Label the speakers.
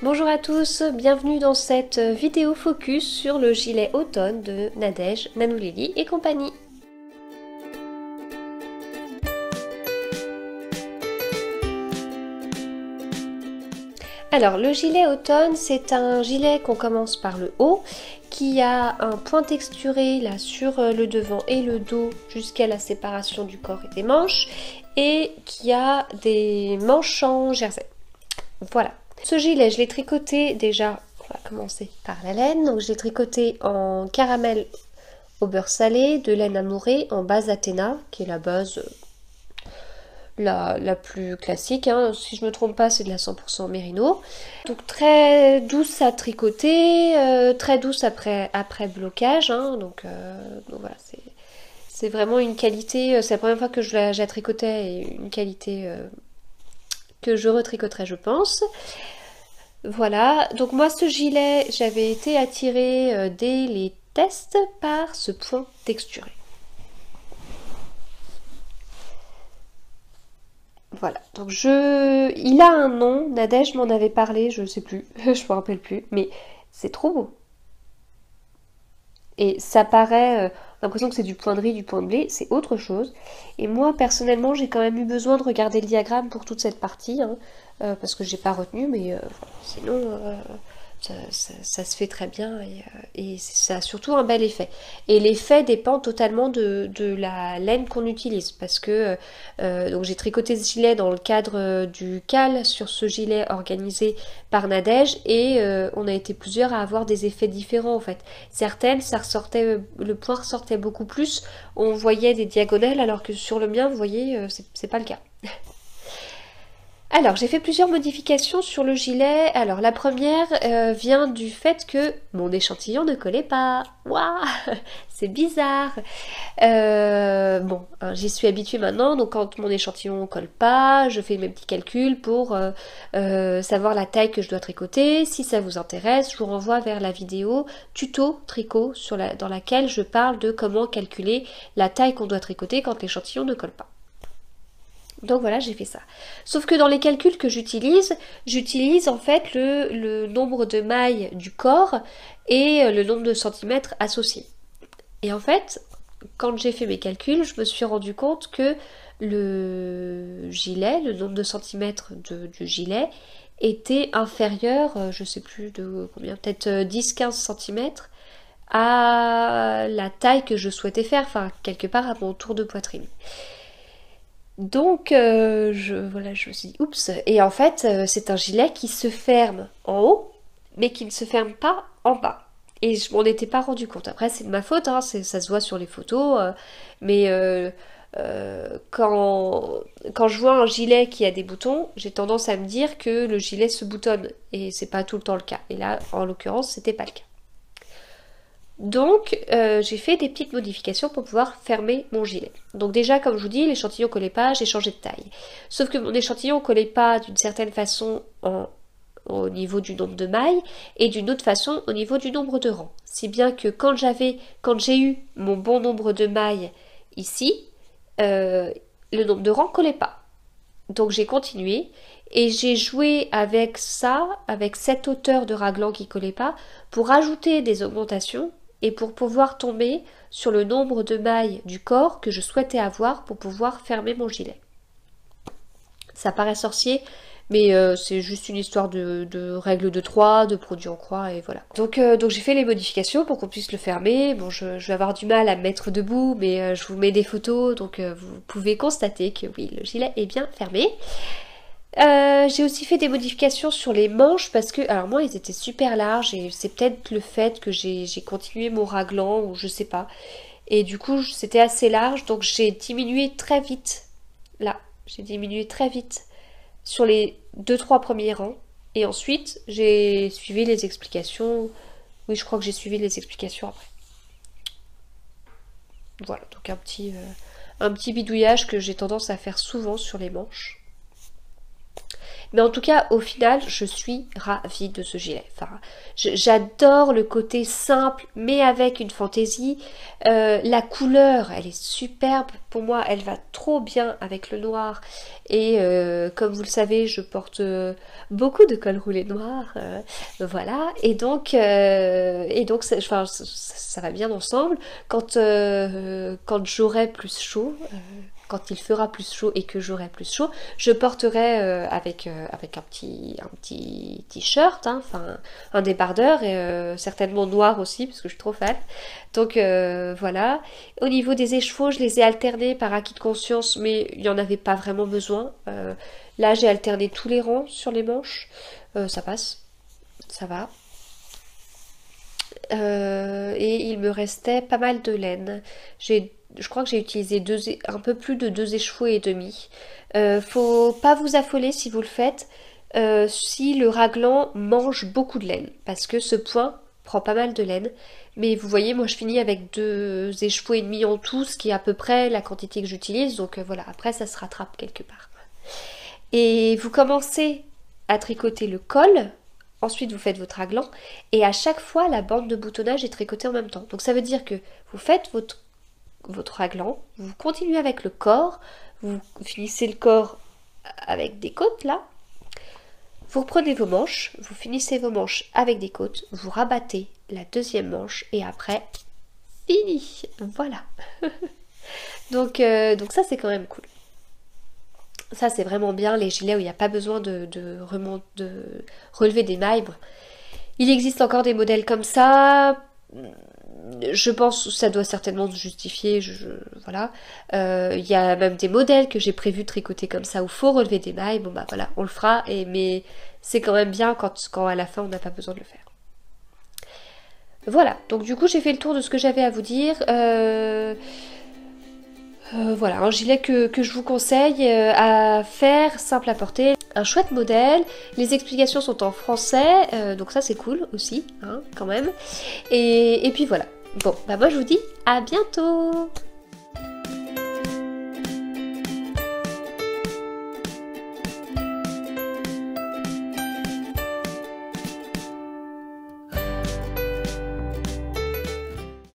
Speaker 1: Bonjour à tous, bienvenue dans cette vidéo focus sur le gilet automne de Nadège, Nanoulili et compagnie. Alors le gilet automne, c'est un gilet qu'on commence par le haut, qui a un point texturé là sur le devant et le dos jusqu'à la séparation du corps et des manches, et qui a des manches en jersey. Voilà. Ce gilet, je l'ai tricoté déjà, on va commencer par la laine, donc je l'ai tricoté en caramel au beurre salé, de laine amourée en base Athéna, qui est la base la plus classique, hein. Si je me trompe pas, c'est de la 100% mérino. Donc très douce à tricoter, très douce après blocage, hein. Donc voilà, c'est vraiment une qualité, c'est la première fois que je la tricotais et une qualité que je retricoterai, je pense. Voilà, donc moi ce gilet, j'avais été attirée dès les tests par ce point texturé. Voilà, donc il a un nom, Nadège m'en avait parlé, je sais plus, je me rappelle plus, mais c'est trop beau. Et ça paraît, l'impression que c'est du point de riz, du point de blé, c'est autre chose. Et moi, personnellement, j'ai quand même eu besoin de regarder le diagramme pour toute cette partie, hein, parce que j'ai pas retenu, mais sinon, ça se fait très bien et ça a surtout un bel effet. Et l'effet dépend totalement de la laine qu'on utilise, parce que donc j'ai tricoté ce gilet dans le cadre du cal sur ce gilet organisé par Nadège, et on a été plusieurs à avoir des effets différents en fait. Certaines, ça ressortait, le point ressortait beaucoup plus, on voyait des diagonales, alors que sur le mien, vous voyez, c'est pas le cas. Alors, j'ai fait plusieurs modifications sur le gilet. Alors, la première vient du fait que mon échantillon ne collait pas. Waouh, c'est bizarre. Bon, hein, j'y suis habituée maintenant, donc quand mon échantillon ne colle pas, je fais mes petits calculs pour savoir la taille que je dois tricoter. Si ça vous intéresse, je vous renvoie vers la vidéo tuto tricot dans laquelle je parle de comment calculer la taille qu'on doit tricoter quand l'échantillon ne colle pas. Donc voilà, j'ai fait ça. Sauf que dans les calculs que j'utilise en fait le nombre de mailles du corps et le nombre de centimètres associés. Et en fait, quand j'ai fait mes calculs, je me suis rendu compte que le gilet, le nombre de centimètres du gilet, était inférieur, je sais plus de combien, peut-être 10-15 centimètres à la taille que je souhaitais faire, enfin quelque part à mon tour de poitrine. Donc voilà, je me suis dit oups, et en fait c'est un gilet qui se ferme en haut mais qui ne se ferme pas en bas, et je m'en étais pas rendu compte. Après c'est de ma faute, hein, ça se voit sur les photos, mais quand je vois un gilet qui a des boutons, j'ai tendance à me dire que le gilet se boutonne, et c'est pas tout le temps le cas, et là en l'occurrence c'était pas le cas. Donc j'ai fait des petites modifications pour pouvoir fermer mon gilet. Donc déjà, comme je vous dis, l'échantillon collait pas, j'ai changé de taille. Sauf que mon échantillon collait pas d'une certaine façon au niveau du nombre de mailles, et d'une autre façon au niveau du nombre de rangs. Si bien que quand j'ai eu mon bon nombre de mailles ici, le nombre de rangs collait pas. Donc j'ai continué et j'ai joué avec ça, avec cette hauteur de raglan qui collait pas, pour ajouter des augmentations et pour pouvoir tomber sur le nombre de mailles du corps que je souhaitais avoir pour pouvoir fermer mon gilet. Ça paraît sorcier, mais c'est juste une histoire de règles de 3, de produits en croix, et voilà. Donc j'ai fait les modifications pour qu'on puisse le fermer. Bon, je vais avoir du mal à me mettre debout, mais je vous mets des photos, donc vous pouvez constater que oui, le gilet est bien fermé. J'ai aussi fait des modifications sur les manches, parce que, alors moi, ils étaient super larges, et c'est peut-être le fait que j'ai continué mon raglan, ou je sais pas. Et du coup, c'était assez large, donc j'ai diminué très vite. Là, j'ai diminué très vite sur les 2-3 premiers rangs. Et ensuite, j'ai suivi les explications. Oui, je crois que j'ai suivi les explications après. Voilà, donc un petit bidouillage que j'ai tendance à faire souvent sur les manches. Mais en tout cas, au final, je suis ravie de ce gilet. Enfin, j'adore le côté simple, mais avec une fantaisie. La couleur, elle est superbe. Pour moi, elle va trop bien avec le noir. Et comme vous le savez, je porte beaucoup de col roulé noir. Voilà. Et donc enfin, ça va bien ensemble. Quand j'aurai plus chaud, quand il fera plus chaud et que j'aurai plus chaud, je porterai avec un petit t-shirt, hein, enfin un débardeur et certainement noir aussi parce que je suis trop fan. Donc voilà. Au niveau des écheveaux, je les ai alternés par acquis de conscience, mais il n'y en avait pas vraiment besoin. Là, j'ai alterné tous les rangs sur les manches. Ça passe, ça va. Et il me restait pas mal de laine. Je crois que j'ai utilisé un peu plus de 2 écheveaux et demi. Faut pas vous affoler si vous le faites, si le raglan mange beaucoup de laine, parce que ce point prend pas mal de laine. Mais vous voyez, moi je finis avec 2 écheveaux et demi en tout, ce qui est à peu près la quantité que j'utilise. Donc voilà, après ça se rattrape quelque part. Et vous commencez à tricoter le col. Ensuite, vous faites votre raglan et à chaque fois, la bande de boutonnage est tricotée en même temps. Donc ça veut dire que vous faites votre raglan, vous continuez avec le corps, vous finissez le corps avec des côtes là, vous reprenez vos manches, vous finissez vos manches avec des côtes, vous rabattez la deuxième manche et après, fini. Voilà. donc ça, c'est quand même cool. Ça, c'est vraiment bien, les gilets où il n'y a pas besoin de relever des mailles. Il existe encore des modèles comme ça. Je pense que ça doit certainement se justifier. Voilà. Il y a même des modèles que j'ai prévu de tricoter comme ça où il faut relever des mailles. Bon, bah voilà, on le fera. Mais c'est quand même bien quand à la fin, on n'a pas besoin de le faire. Voilà. Donc, du coup, j'ai fait le tour de ce que j'avais à vous dire. Voilà, un gilet que je vous conseille à faire, simple à porter, un chouette modèle, les explications sont en français, donc ça c'est cool aussi, hein, quand même, et puis voilà. Bon, bah moi je vous dis à bientôt.